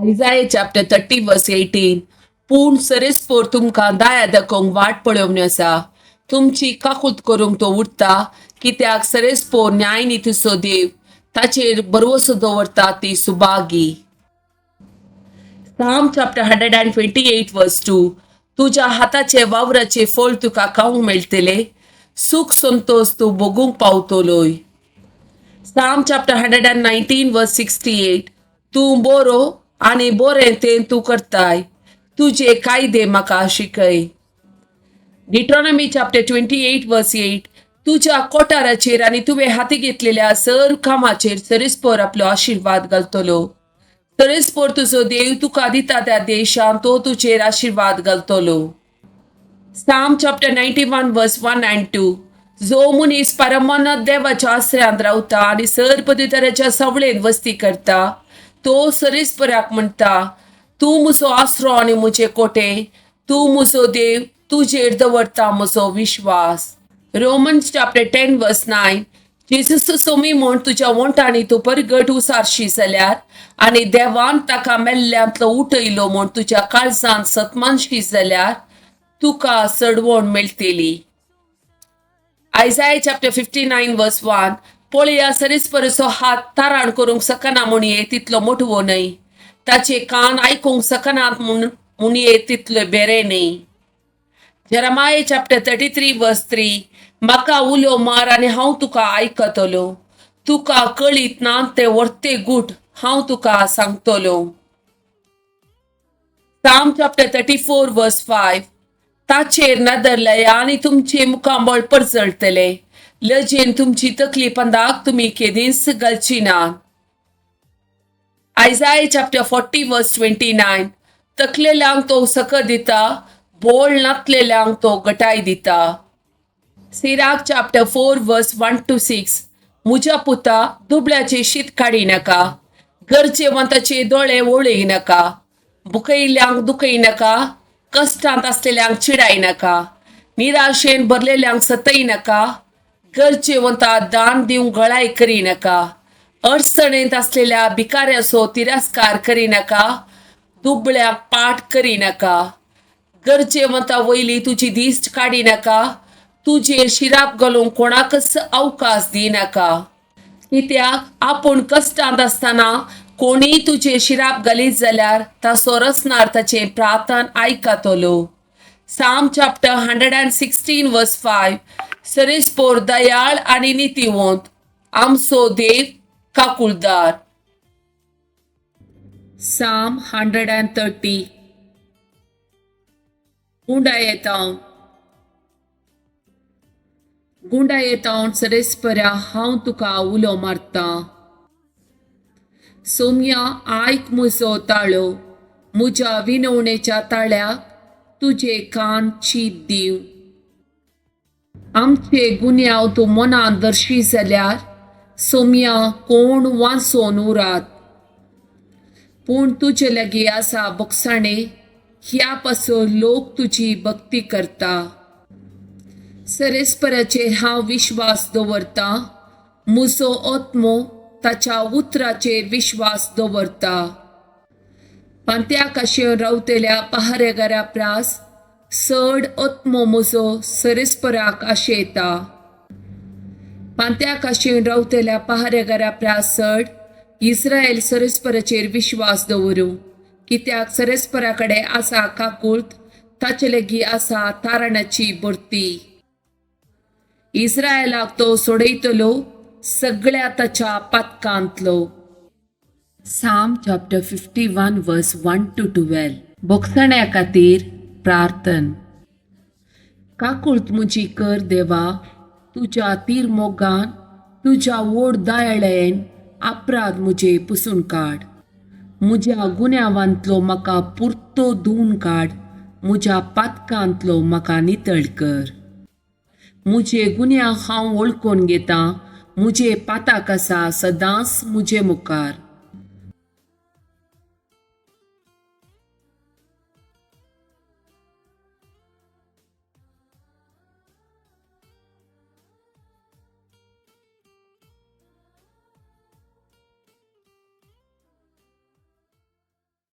Isaiah chapter 30 verse 18. पूण सरेस्पोर तुमकां दाया दाखोवंक वाट पळोवनी आसा. तुमची काकूट करूंक तो उठता, कित्याक सरेस्पोर न्याय नितीचो देव ताचेर भरवसो दवरता ती सुभागी. Psalm chapter 128 verse 2. तुझ्या हाताचे वावराचे फळ तुका खावंक मेळटले, सुख संतोष तू भोगूंक पावतलोय. Psalm chapter 119 verse 68. तूं बरो आनी बरें तें तूं करताय, तुझे कायदे म्हाका शिकय. Deuteronomy chapter 28 verse 8. तुझ्या कोठाराचेर आनी तुवें हाती घेतलेल्या सर्व कामाचेर सरेस्पोर आपलो आशीर्वाद घालतलो. सरेस्पोर तुजो देव तुका दिता त्या देशांत तो तुजेर आशीर्वाद घालतलो. Psalm chapter 91 verse 1 and 2. जो मनीस परमोन्नत देवाच्या आश्रयांत रावता आनी सर्पदितराच्या सावळेंत वस्ती करता, तो सरेस्पराक म्हणटा, तूं म्हजो आसरो आनी म्हजे कोटे, तूं म्हजो देव, तुजेर दवरता म्हजो विश्वास. Romans chapter 10 verse 9. जेजूचो सोमी म्हूण तुज्या वोंटांनी तूं परगट उसारशी जाल्यार आनी देवान ताका मेल्ल्यांतलो उठयलो म्हूण तुज्या काळजांत सतमानशी जाल्यार तुका चडवण मेळटली. Isaiah chapter 59 verse 1. पळया, सरेस्पराचो हात तारण करूंक सकना म्हणये तितलो मोठवो न्हय, ताचे कान आयकूंक सकनात म्हणये तितले बरे न्हय. Jeremiah chapter 33 verse 3. म्हाका उलो मार आनी हांव तुका आयकतलो, तुका कळीत ना ते व्हडते गूठ हांव तुका सांगतलो. Psalm chapter 34 verse 5. ताचेर नदरलय आनी तुमचे मुखांबळ परजळतले, लजेन तुमची तकली पंदाक तुमी केदींच घालची ना. Isaiah chapter 40 verse 29. तकलेल्यांक तो सकत दिता, बोळ नातलेल्यांक तो गटाय दिता. Sirach chapter 4 verse 1 to 6. मुझ्या पुता, दुबळ्याचे शीत काडी नाका, गरजेवंताचे दोळे ओळय नाका, भुकयल्यांक दुखय नाका, कष्टांत असलेल्यांक चिडाय नाका, निराशेन भरलेल्यांक सतय नाका, गरजेवंताक दान दिवंक गळाय करी नाका, अडचणेंत असलेल्या भिकाऱ्याचो तिरस्कार करी नाका, दुबळ्याक पाठ करी नाका, गरजेवंता वयली तुजी दिश्ट काडी नाका, तुजेर शिराप घालूंक कोणाकच अवकाश दिनाका. कित्याक आपूण कश्टांत आसतना कोणीय तुजेर शिराप घालीत जाल्यार ताचो रचणार ताचे प्रार्थन आयकतलो. Psalm chapter 116 verse 5. सरेस्पोर दयाळ आनी नितीवंत, आमचो देव काकुळदार. Psalm 130. गुंडा येतावन सरेस्परा हांव तुका उलो मारता. सोम्या, आयक म्हजो ताळो, म्हज्या विनवणेच्या ताळ्याक तुजे कान चीत दिव. आमचे गुन्यांव तूं मनान दर्शी जाल्यार सोम्या कोण वाचोन उरात. पूण तुजे लागीं आसा बोगसाणे, ह्या पासून लोक तुजी भक्ती करता. सरेस्पराचेर हांव विश्वास दवरता, म्हजो आत्मो ताच्या उतराचेर विश्वास दवरता. पांत्या काशेन रावतल्या पहारेकारा प्रास चड आत्मो म्हजो सरेस्पराक आशेता. पांत्या काशेन रावतल्या पहारेकारा प्रास चड इस्रायल सरेस्पराचेर विश्वास दवरूं, कित्याक सरेस्परा कडेन आसा काकुळट, ताचे लागीं आसा तारणाची बर्ती. इस्रायलाक तो सोडयतलो सगळ्या ताच्या पातकांतलो. Psalm chapter 51 verse 1 to 12. बोगसण्या खातीर प्रार्थन. काकुळट म्हजी कर देवा, तुज्या तीर मोगान, तुज्या व्हड दयाळेन अपराध म्हजे पुसून काड. म्हज्या गुन्यांवांतलो म्हाका पुर्तो धुवन काड, म्हज्या पातकांतलो म्हाका नितळ कर. म्हजे गुन्यांव हांव वळखून घेतां, म्हजे पाताक आसा सदांच म्हजे मुखार.